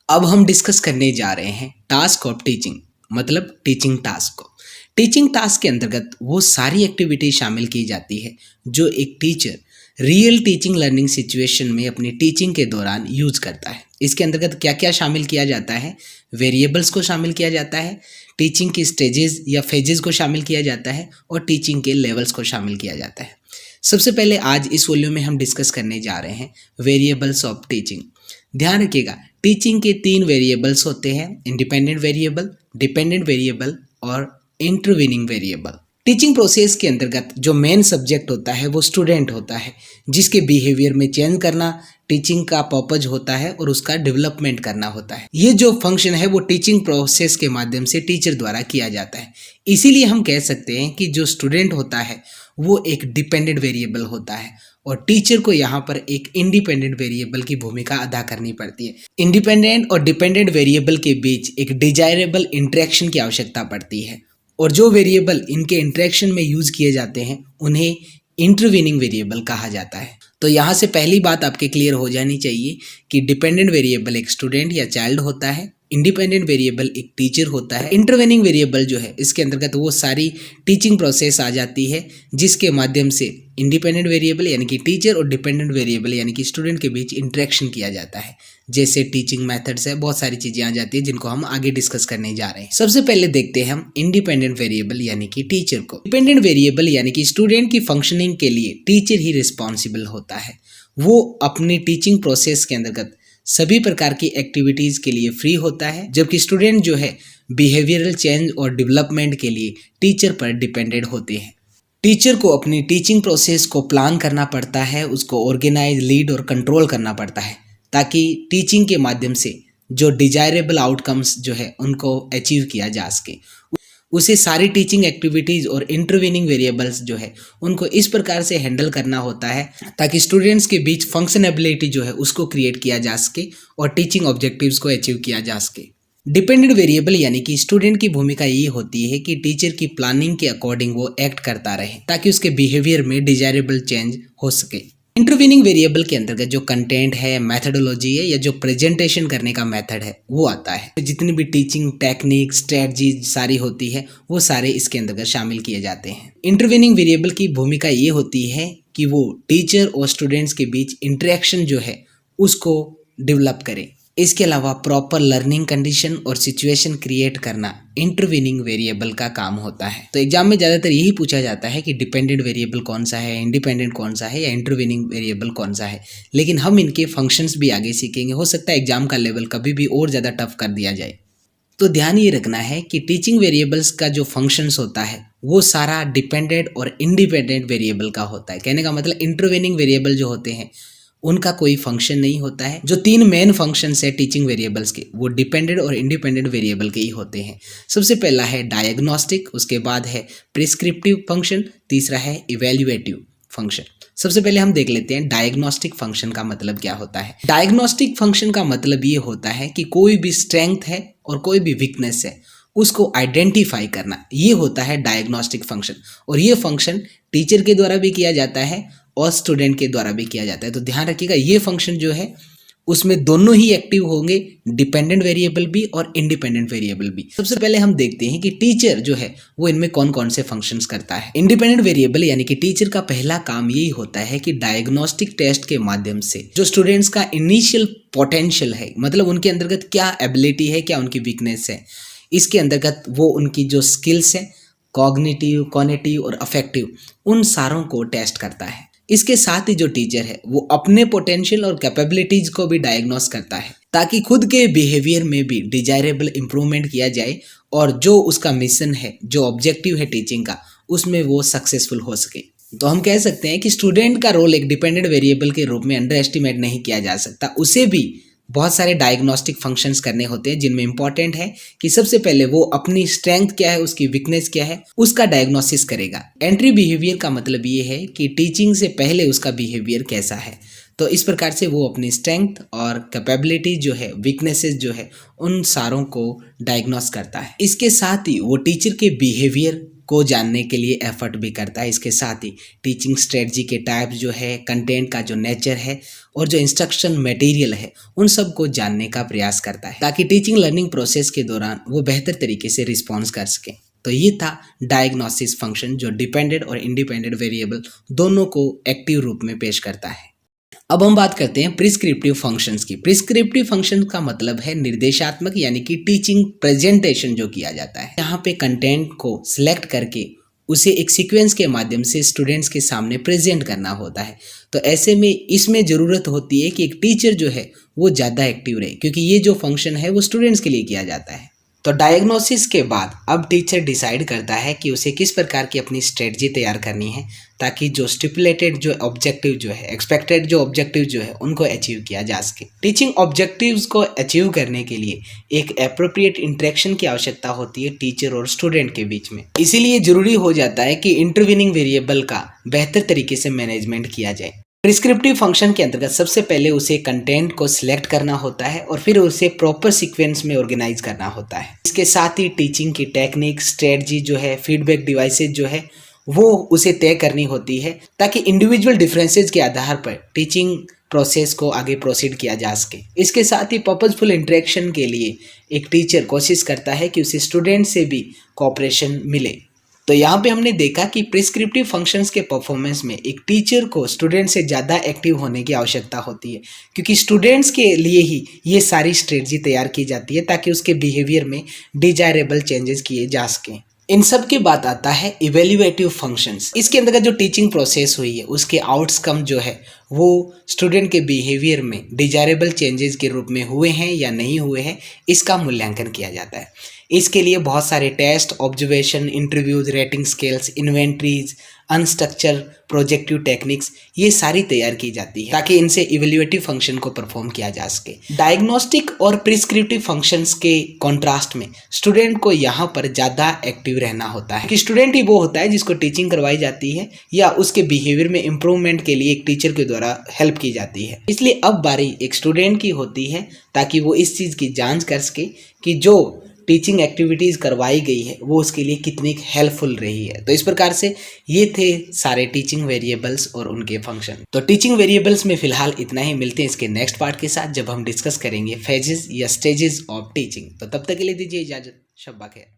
अब हम डिस्कस करने जा रहे हैं टास्क ऑफ टीचिंग, मतलब टीचिंग टास्क को। टीचिंग टास्क के अंतर्गत वो सारी एक्टिविटी शामिल की जाती है जो एक teacher real teaching learning situation में अपनी टीचिंग के दौरान यूज करता है। इसके अंतर्गत क्या क्या शामिल किया जाता है? वेरिएबल्स को शामिल किया जाता है, टीचिंग की स्टेजेस या फेजेस को शामिल किया जाता है और टीचिंग के लेवल्स को शामिल किया जाता है। सबसे पहले आज इस वॉल्यूम में हम डिस्कस करने जा रहे हैं वेरिएबल्स ऑफ टीचिंग। ध्यान रखिएगा, टीचिंग के 3 वेरिएबल्स होते हैं, इंडिपेंडेंट वेरिएबल, डिपेंडेंट वेरिएबल और इंटरवीनिंग वेरिएबल। टीचिंग प्रोसेस के अंतर्गत जो मेन सब्जेक्ट होता है वो स्टूडेंट होता है, जिसके बिहेवियर में चेंज करना टीचिंग का पर्पज होता है और उसका डेवलपमेंट करना होता है। ये जो फंक्शन है वो टीचिंग प्रोसेस के माध्यम से टीचर द्वारा किया जाता है। इसीलिए हम कह सकते हैं कि जो स्टूडेंट होता है वो एक डिपेंडेंट वेरिएबल होता है और टीचर को यहाँ पर एक इंडिपेंडेंट वेरिएबल की भूमिका अदा करनी पड़ती है। इंडिपेंडेंट और डिपेंडेंट वेरिएबल के बीच एक डिजायरेबल इंटरेक्शन की आवश्यकता पड़ती है और जो वेरिएबल इनके इंटरेक्शन में यूज किए जाते हैं उन्हें इंटरवीनिंग वेरिएबल कहा जाता है। तो यहाँ से पहली बात आपके क्लियर हो जानी चाहिए कि डिपेंडेंट वेरिएबल एक स्टूडेंट या चाइल्ड होता है, इंडिपेंडेंट वेरिएबल एक टीचर होता है। इंटरवेनिंग वेरिएबल जो है इसके अंतर्गत वो सारी टीचिंग प्रोसेस आ जाती है जिसके माध्यम से इंडिपेंडेंट वेरिएबल यानी कि टीचर और डिपेंडेंट वेरिएबल यानी कि स्टूडेंट के बीच इंटरेक्शन किया जाता है। जैसे टीचिंग मेथड्स है, बहुत सारी चीजें आ जाती है जिनको हम आगे डिस्कस करने जा रहे हैं। सबसे पहले देखते हैं हम इंडिपेंडेंट वेरिएबल यानी कि टीचर को। डिपेंडेंट वेरिएबल यानी कि स्टूडेंट की फंक्शनिंग के लिए टीचर ही रिस्पॉन्सिबल होता है। वो अपनी टीचिंग प्रोसेस के अंतर्गत सभी प्रकार की एक्टिविटीज के लिए फ्री होता है, जबकि स्टूडेंट जो है बिहेवियरल चेंज और डेवलपमेंट के लिए टीचर पर डिपेंडेंट होते हैं। टीचर को अपनी टीचिंग प्रोसेस को प्लान करना पड़ता है, उसको ऑर्गेनाइज, लीड और कंट्रोल करना पड़ता है ताकि टीचिंग के माध्यम से जो डिजायरेबल आउटकम्स जो है उनको अचीव किया जा सके। उसे सारी टीचिंग एक्टिविटीज और इंटरवीनिंग वेरिएबल्स जो है उनको इस प्रकार से हैंडल करना होता है ताकि स्टूडेंट्स के बीच फंक्शनेबिलिटी जो है उसको क्रिएट किया जा सके और टीचिंग ऑब्जेक्टिव्स को अचीव किया जा सके। डिपेंडेंट वेरिएबल यानी कि स्टूडेंट की भूमिका ये होती है कि टीचर की प्लानिंग के अकॉर्डिंग वो एक्ट करता रहे ताकि उसके बिहेवियर में डिजायरेबल चेंज हो सके। इंटरवीनिंग वेरिएबल के अंतर्गत जो कंटेंट है, मेथडोलॉजी है या जो प्रेजेंटेशन करने का मेथड है वो आता है। जितनी भी टीचिंग टेक्निक, स्ट्रेटजी सारी होती है वो सारे इसके अंतर्गत शामिल किए जाते हैं। इंटरवीनिंग वेरिएबल की भूमिका ये होती है कि वो टीचर और स्टूडेंट्स के बीच इंटरेक्शन जो है उसको डेवलप करे। इसके अलावा प्रॉपर लर्निंग कंडीशन और सिचुएशन क्रिएट करना इंटरवीनिंग वेरिएबल का काम होता है। तो एग्जाम में ज़्यादातर यही पूछा जाता है कि डिपेंडेंट वेरिएबल कौन सा है, इंडिपेंडेंट कौन सा है या इंटरवीनिंग वेरिएबल कौन सा है, लेकिन हम इनके फंक्शंस भी आगे सीखेंगे। हो सकता है एग्जाम का लेवल कभी भी और ज़्यादा टफ कर दिया जाए। तो ध्यान ये रखना है कि टीचिंग वेरिएबल्स का जो फंक्शंस होता है वो सारा डिपेंडेंट और इंडिपेंडेंट वेरिएबल का होता है। कहने का मतलब इंटरवीनिंग वेरिएबल जो होते हैं उनका कोई फंक्शन नहीं होता है। जो 3 मेन फंक्शंस है टीचिंग वेरिएबल्स के वो डिपेंडेंट और इंडिपेंडेंट वेरिएबल के ही होते हैं। सबसे पहला है डायग्नोस्टिक, उसके बाद है प्रिस्क्रिप्टिव फंक्शन, तीसरा है इवैल्यूएटिव फंक्शन। सबसे पहले हम देख लेते हैं डायग्नोस्टिक फंक्शन का मतलब क्या होता है। डायग्नोस्टिक फंक्शन का मतलब ये होता है कि कोई भी स्ट्रेंथ है और कोई भी वीकनेस है उसको आइडेंटिफाई करना, ये होता है डायग्नोस्टिक फंक्शन। और ये फंक्शन टीचर के द्वारा भी किया जाता है और स्टूडेंट के द्वारा भी किया जाता है। तो ध्यान रखिएगा ये फंक्शन जो है उसमें दोनों ही एक्टिव होंगे, डिपेंडेंट वेरिएबल भी और इंडिपेंडेंट वेरिएबल भी। सबसे पहले हम देखते हैं कि टीचर जो है वो इनमें कौन कौन से फंक्शंस करता है। इंडिपेंडेंट वेरिएबल यानी कि टीचर का पहला काम यही होता है कि डायग्नोस्टिक टेस्ट के माध्यम से जो स्टूडेंट्स का इनिशियल पोटेंशियल है, मतलब उनके अंतर्गत क्या एबिलिटी है, क्या उनकी वीकनेस है, इसके अंतर्गत वो उनकी जो स्किल्स है कॉग्निटिव, कॉग्निटिव और अफेक्टिव, उन सारों को टेस्ट करता है। इसके साथ ही जो टीचर है वो अपने पोटेंशियल और कैपेबिलिटीज को भी डायग्नोस करता है ताकि खुद के बिहेवियर में भी डिजायरेबल इंप्रूवमेंट किया जाए और जो उसका मिशन है, जो ऑब्जेक्टिव है टीचिंग का, उसमें वो सक्सेसफुल हो सके। तो हम कह सकते हैं कि स्टूडेंट का रोल एक डिपेंडेंट वेरिएबल के रूप में अंडर एस्टिमेट नहीं किया जा सकता। उसे भी बहुत सारे डायग्नोस्टिक फंक्शंस करने होते हैं जिनमें इंपॉर्टेंट है कि सबसे पहले वो अपनी स्ट्रेंथ क्या है, उसकी वीकनेस क्या है, उसका डायग्नोसिस करेगा। एंट्री बिहेवियर का मतलब ये है कि टीचिंग से पहले उसका बिहेवियर कैसा है। तो इस प्रकार से वो अपनी स्ट्रेंथ और कैपेबिलिटी जो है, वीकनेसेस जो है, उन सारों को डायग्नोस करता है। इसके साथ ही वो टीचर के बिहेवियर को जानने के लिए एफर्ट भी करता है। इसके साथ ही टीचिंग स्ट्रेटजी के टाइप्स जो है, कंटेंट का जो नेचर है और जो इंस्ट्रक्शन मटेरियल है, उन सब को जानने का प्रयास करता है ताकि टीचिंग लर्निंग प्रोसेस के दौरान वो बेहतर तरीके से रिस्पॉन्स कर सकें। तो ये था डायग्नोसिस फंक्शन जो डिपेंडेंट और इंडिपेंडेंट वेरिएबल दोनों को एक्टिव रूप में पेश करता है। अब हम बात करते हैं प्रिस्क्रिप्टिव फंक्शंस की। प्रिस्क्रिप्टिव फंक्शन का मतलब है निर्देशात्मक यानी कि टीचिंग प्रेजेंटेशन जो किया जाता है। यहाँ पे कंटेंट को सिलेक्ट करके उसे एक सीक्वेंस के माध्यम से स्टूडेंट्स के सामने प्रेजेंट करना होता है। तो ऐसे में इसमें ज़रूरत होती है कि एक टीचर जो है वो ज़्यादा एक्टिव रहे, क्योंकि ये जो फंक्शन है वो स्टूडेंट्स के लिए किया जाता है। तो डायग्नोसिस के बाद अब टीचर डिसाइड करता है कि उसे किस प्रकार की अपनी स्ट्रेटजी तैयार करनी है ताकि जो स्टिपुलेटेड जो ऑब्जेक्टिव जो है, एक्सपेक्टेड जो ऑब्जेक्टिव जो है, उनको अचीव किया जा सके। टीचिंग ऑब्जेक्टिव्स को अचीव करने के लिए एक एप्रोप्रिएट इंटरेक्शन की आवश्यकता होती है टीचर और स्टूडेंट के बीच में। इसीलिए जरूरी हो जाता है कि इंटरवीनिंग वेरिएबल का बेहतर तरीके से मैनेजमेंट किया जाए। प्रिस्क्रिप्टिव फंक्शन के अंतर्गत सबसे पहले उसे कंटेंट को सिलेक्ट करना होता है और फिर उसे प्रॉपर सीक्वेंस में ऑर्गेनाइज करना होता है। इसके साथ ही टीचिंग की टेक्निक, स्ट्रेटजी जो है, फीडबैक डिवाइसेज जो है, वो उसे तय करनी होती है ताकि इंडिविजुअल डिफरेंसेस के आधार पर टीचिंग प्रोसेस को आगे प्रोसीड किया जा सके। इसके साथ ही पर्पजफुल इंटरेक्शन के लिए एक टीचर कोशिश करता है कि उसे स्टूडेंट से भी कोऑपरेशन मिले। तो यहाँ पे हमने देखा कि प्रिस्क्रिप्टिव फंक्शंस के परफॉर्मेंस में एक टीचर को स्टूडेंट से ज़्यादा एक्टिव होने की आवश्यकता होती है, क्योंकि स्टूडेंट्स के लिए ही ये सारी स्ट्रेटजी तैयार की जाती है ताकि उसके बिहेवियर में डिजायरेबल चेंजेस किए जा सकें। इन सब के बाद आता है इवेल्युएटिव फंक्शंस। इसके अंतर्गत जो टीचिंग प्रोसेस हुई है उसके आउटकम जो है वो स्टूडेंट के बिहेवियर में डिजायरेबल चेंजेस के रूप में हुए हैं या नहीं हुए हैं, इसका मूल्यांकन किया जाता है। इसके लिए बहुत सारे test, observation, interviews, rating scales, inventories, unstructured projective techniques, ये सारी तैयार की जाती है ताकि इनसे इवेल्युएटिव फंक्शन को परफॉर्म किया जा सके। डायग्नोस्टिक और प्रिस्क्रिप्टिव फंक्शंस के कॉन्ट्रास्ट में स्टूडेंट को यहाँ पर ज़्यादा एक्टिव रहना होता है कि स्टूडेंट ही वो होता है जिसको टीचिंग करवाई जाती है या उसके बिहेवियर में इम्प्रूवमेंट के लिए एक टीचर के द्वारा हेल्प की जाती है। इसलिए अब बारी एक स्टूडेंट की होती है ताकि वो इस चीज़ की जाँच कर सके कि जो टीचिंग एक्टिविटीज़ करवाई गई है वो उसके लिए कितनी हेल्पफुल रही है। तो इस प्रकार से ये थे सारे टीचिंग वेरिएबल्स और उनके फंक्शन। तो टीचिंग वेरिएबल्स में फिलहाल इतना ही। मिलते हैं इसके नेक्स्ट पार्ट के साथ जब हम डिस्कस करेंगे फेजेस या स्टेजेस ऑफ टीचिंग। तो तब तक के लिए दीजिए इजाज़त। शब्बा खैर।